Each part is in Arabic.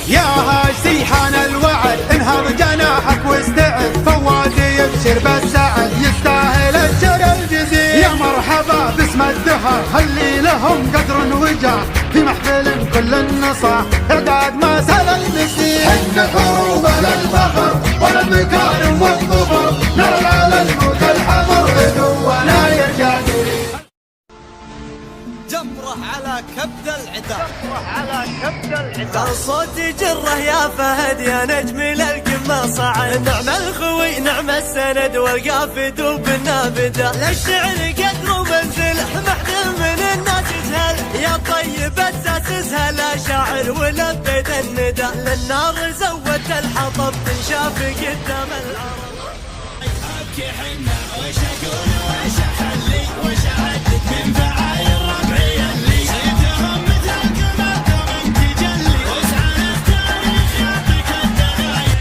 يا هاجسي حان الوعد، انهض جناحك واستعد، فوادي يبشر بالسعد، يستاهل الشر الجزيل. يا مرحبا باسم الدهر اللي لهم قدر وجاه، في محفل كل النصاح اعداد ما سال المسيح. حن حروبنا الفخر والمكارم والظفر، نرى على الموت الحمر عدونا يرجع. جمره على كبد العدا، صار صوتي جره يا فهد يا نجم للقمة صعد. نعم الخوي نعم السند والقافد وبالنافذة، للشعر قدر ومنزله محد من الناس يسهل. يا طيب اساس اسهل شاعر ولبد الندى، للنار زودت الحطب تنشاف قدام العرب. ابكي حنا وش اقول وش احلي وش اعدد من فعايل ربعي اللي سيدهم مثلك ما كرم تجلي، واسعى التاريخ يعطيك الدغايل.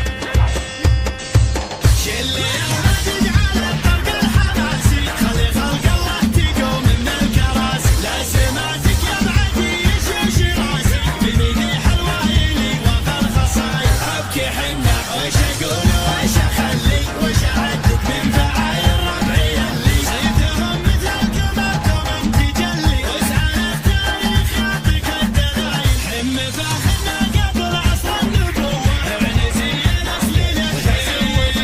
شلي ما تجعل الطرق الحماسي، خلي خلق الله تقوم من الكراسي. لا سماتك يا بعدي يشوش راسي، بميني حلوايلي وفى الخصايل. ابكي حنا وش اقول وش احلي وش اعدد من فعايل ربعي اللي سيدهم مثلك ما كرم تجلي، واسعى التاريخ يعطيك الدغايل. حم فاحنا قبل عصر النبوة، اعنزي نسلي للخير.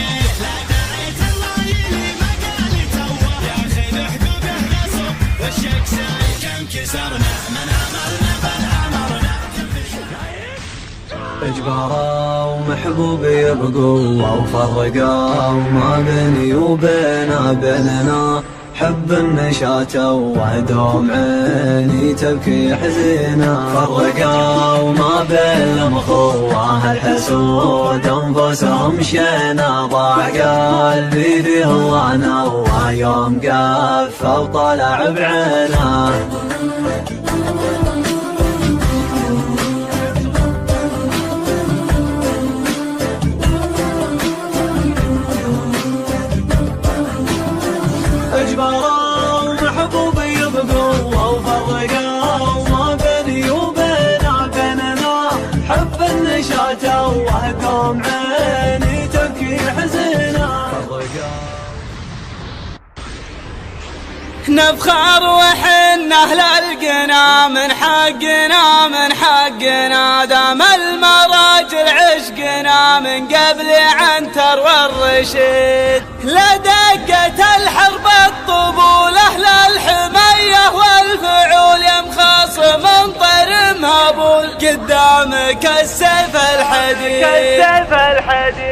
لا دعيت الله يلي مقالي توه، يا اخي نحقبه نصب والشك ساي. كم كسرنا من امرنا بل امرنا اجباره ومحبوب بقوة وفرقه وما بيني وبينه بيننا حب النشاة ودوم عيني تبكي حزينة. فرقه وما بين المخوة الحسود انفسهم شينا، ضاع قلبي فيه الله نوى يوم قف وطلع بعينه. اجباره ومحبوبي بقوة وفرقه وما بيني وبينه بيننا حب النشاة وهدوم عيني تبكي حزينة. نفخر وحنا للقنا من حقنا من حقنا، دام المراجل عشقنا من قبل عنتر والرشيد. لدقة الحرب الطبولة للحمية والفعول يمخاصم انطر مهبول، قدامك السيف الحديد.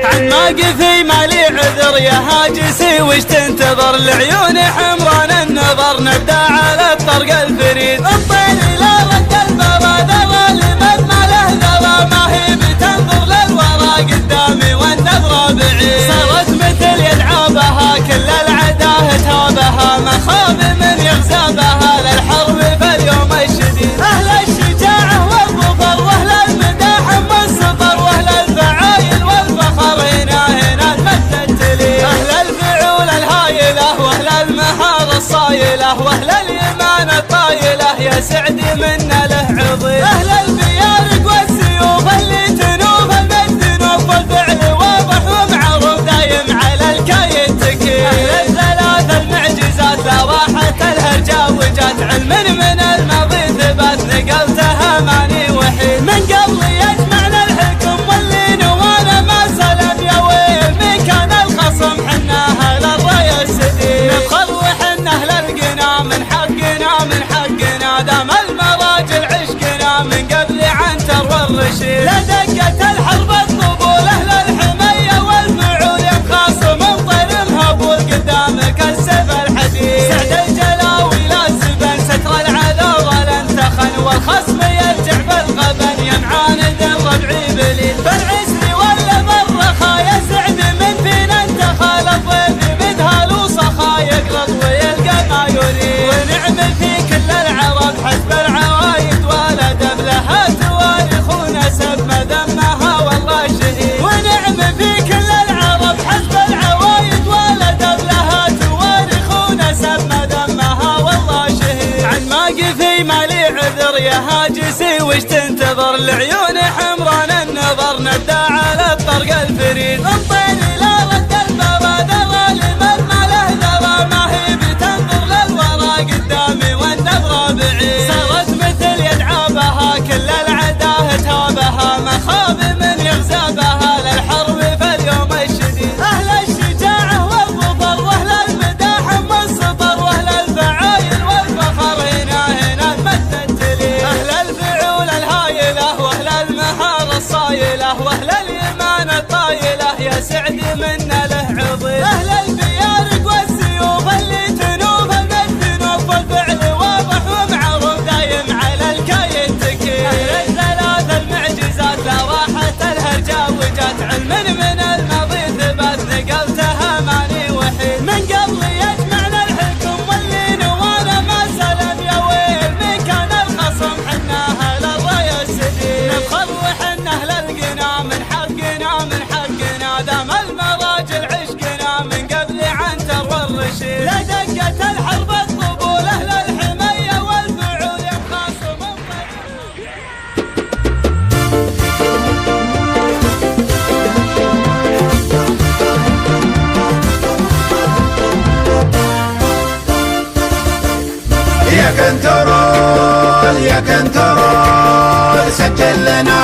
عن موقفي مالي عذر يا هاجسي وش تنتظر، العيون حمران النظر نبدا على الطرق الفريد. الطير لا رد البابا ذرى لمن ما له ذرى، ما هي بتنظر للورى قدامي والنظرة بعيد. صارت مثل يدعابها كل العداه تابها، ما خاب من يغزابها للحرب في اليوم الشديد. اهل الشجاعة والظفر واهل المداحم والسفر واهل الفعايل والفخر هنا المجد تلي. اهل الفعول الهايلة واهل المهارة الصايلة واهل اليمان الطايلة، يا سعدي منا له عظيم. اهل البيارق والسيوف اللي تنوف المجد نوف، والفعل واضح ومعروف دايم على الكاين تكيل. اهل الثلاث المعجزات لا راحت الهرجا وجات، علم من الماضي ثبات نقلتها ماني وحيد. من قبل يجمعنا الحكم واللي نوانا ما سلم، يا ويل مين كان الخصم حنا اهل الراي السديد. نفخر وحنا اهل القنا من حقنا من حقنا، دام المراجل عشقنا من قبل عنتر والرشيد. لدقة الحرب الطبول اهل الحمية والفعول يمخاصم انطر مهبول، قدامك السيف الحديد. سعد الجلاوي لا سبن ستر العذاب لانتخن، والخصم يرجع بالغبن يمعاند الربعي بليل. بالعسر ولا بالرخا يا سعد من فينا انتخى، الضيف مذهل وصخا يقرض ويلقى ما يريد. ونعمل في كل العرب حسب العوايد ولد بلها تواريخ ونسب مذمها والله شهيد. ونعمل في كل العرب حسب العوايد ولد بلها تواريخ ونسب مذمها والله شهيد. عن موقفي مالي عذر يا هاجسي وش تنتظر، العيون حمران النظر غدا على الطرق الفريد انطيني لا رد المبادرة لمن ما له درى ما هي بتنظر للورى قدامي والنظرة بعيد صارت مثل يدعى بها كل العداه تابها ما خاب من يغزى بها للحرب في اليوم الشديد أهل الشجاعة والظفر وأهل المداح والسطر وأهل الفعايل والفخر هنا تمدت لي أهل الفعول الهايلة وأهل المهارة الصايلة وأهل الإيمان الطايلة يا سعدي منا له عظيم أهل الفيارق والسيوف اللي تنوف المتنوف والفعل واضح ومعروف دايم على الكاين تكيل أهل الثلاث المعجزات لا راحت الهرجة وجات علم من الماضي ثبات نقلتها ماني وحيد من قبل يجمعنا الحكم واللي نوانا ما سلم يا ويل من كان الخصم حناها للراية السديد نفخر وحنا للقنا من حقنا دام المراجل عشقنا من قبل عنتر والرشيد لا دقت الحرب الطبول أهل الحمية والفعول ينخاصم يا كنترول سجل لنا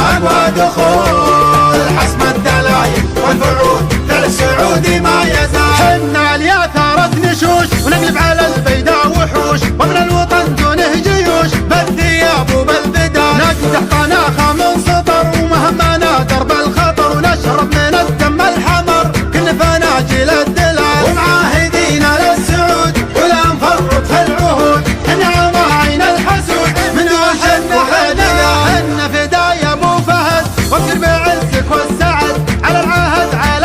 أقوى دخول حسم الدلايل والفعول للسعودي ما يزال حنا الياثرة نشوش ونقلب على البيداء وحوش ومن الوطن دونه جيوش بالثياب وبالبدال نقدح طناخة من سطر ومهمنا درب الخطر ونشرب من الدم الحمر كل فناجل الدلال ومعاهدين للسعود ولا نفرط في العهود نعم عين الحسود من وحدنا حنا فدايا ابو فهد وابشر بعزك والسعد على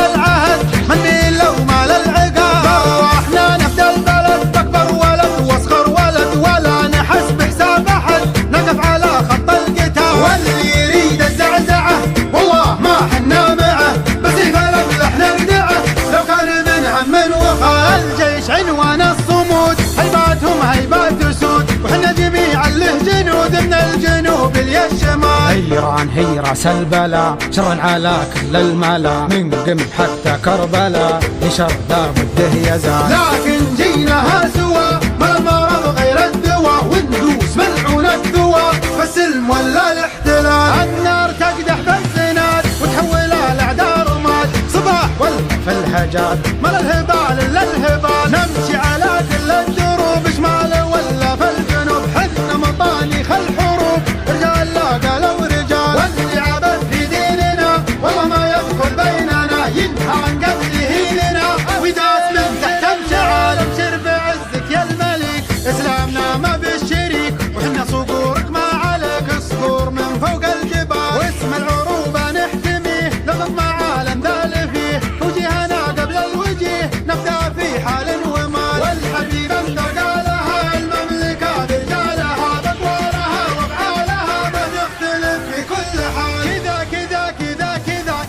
العهد مني لو مال العقاب واحنا نفدى البلد بكبر ولد واصغر ولد ولا نحس بحساب احد نقف على خط القتال واللي يريد الزعزعه والله ما حنا معه بس يفلق احنا ندعه لو كان من هم وخال الجيش عنوان الصمود هيباتهم هيبات اسود وحنا جميعا له جنود من الجنوب للشمال حيران هي راس البلا شر على كل الملا من قم حتى كربلا لشر لا بده يزال لكن جيناها سوا ما المرض غير الدواء وندوس ملعون الدواء فالسلم ولا الاحتلال النار تقدح بالزناد وتحول الاعداء رماد صباح ولا في الهجات ما الهبال الا الهبال نمشي على كل الدروب شمال ولا في الجنوب حنا مطانيخ الحروب رجال لا قالوا رجال واللي عبد في ديننا والله ما يدخل بيننا ينهى عن قبل هيننا وداس من تحت امشعال ابشر بعزك يا الملك اسلامنا ما بالشريك وحنا صقورك ما عليك صقور من فوق الجبال واسم العروبه نحتميه نظم عالم ذال فيه وجهنا قبل الوجيه نبدا في حال ومال والحبيب انتقى لها المملكه برجالها بطوارها وافعالها ما نختلف في كل حال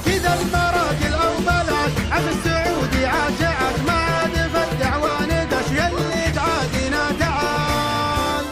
كذا المراجل او بلاش عم السعودي عاش ما عاد في الدعوه ندش يلي تعادينا تعال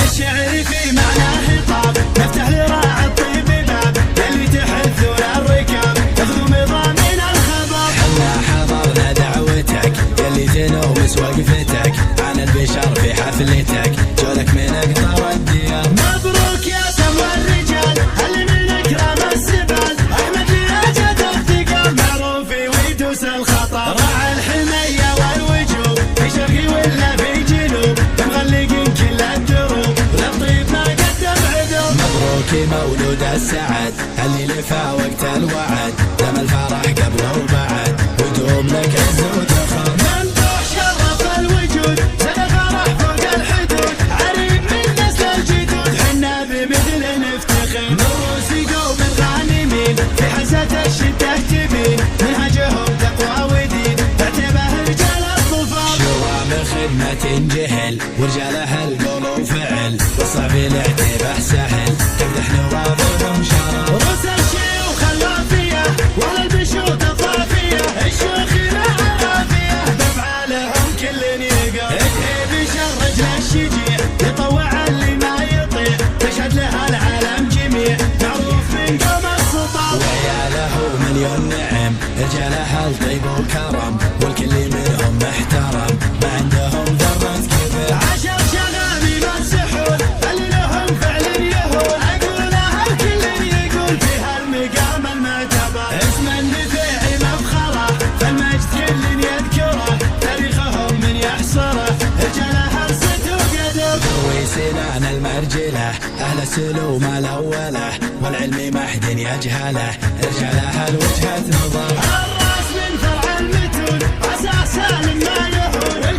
الشعر في معناه خطاب نفتح لراعي الطيب باب اللي تحثون الركاب تاخذوا مضامين الخبر حنا حضرنا دعوتك يلي تنومس وقفتك عن البشر في حفلتك جولك من اقطار الديار مبروك يا سمو الرجال اللي من اكرام السبال احمد لأجد افتقار معروف ويدوس الخطر راعي الحميه والوجوب في شرقي ولا في جنوب مغلقين كل الدروب للطيب ما قدم عدوب مبروك مولود السعد اللي لفى وقت الوعد دم الفرح قبل وبعد ودوم لك عز وتخر ممدوح شرف الوجود سبق راح فوق الحدود عريب من نسل الجدود حنا بمثل نفتخر نروس قوم الغانمين في حزة الشدة تبين منهجهم تقوى ودين تعتبه رجال الظفر شوام خدمة جهل ورجالها القول وفعل والصعب الاعتباه سهل تمدح نواظرهم شرف روس الشيوخ الوافية ولا البشوط الطافية الشيوخ العرافية بافعالهم كل يقر تهيب شر رجل الشجيع يطوع اللي وكرم، والكل منهم محترم ما عندهم ذرة كبر. 10 شغامين السحور اللي لهم فعل يهون، اقولها الكل يقول في هالمقام المعتبر. اسم النفيعي مفخره فالمجد كل يذكره، تاريخهم من يحصره رجاله الصد وقدر. ذوي سنان المرجله اهل السلوم الاوله، والعلم ما حد يجهله رجاله الوجهه نظر. الراس من فرع المتون اساس سالم ما يهون،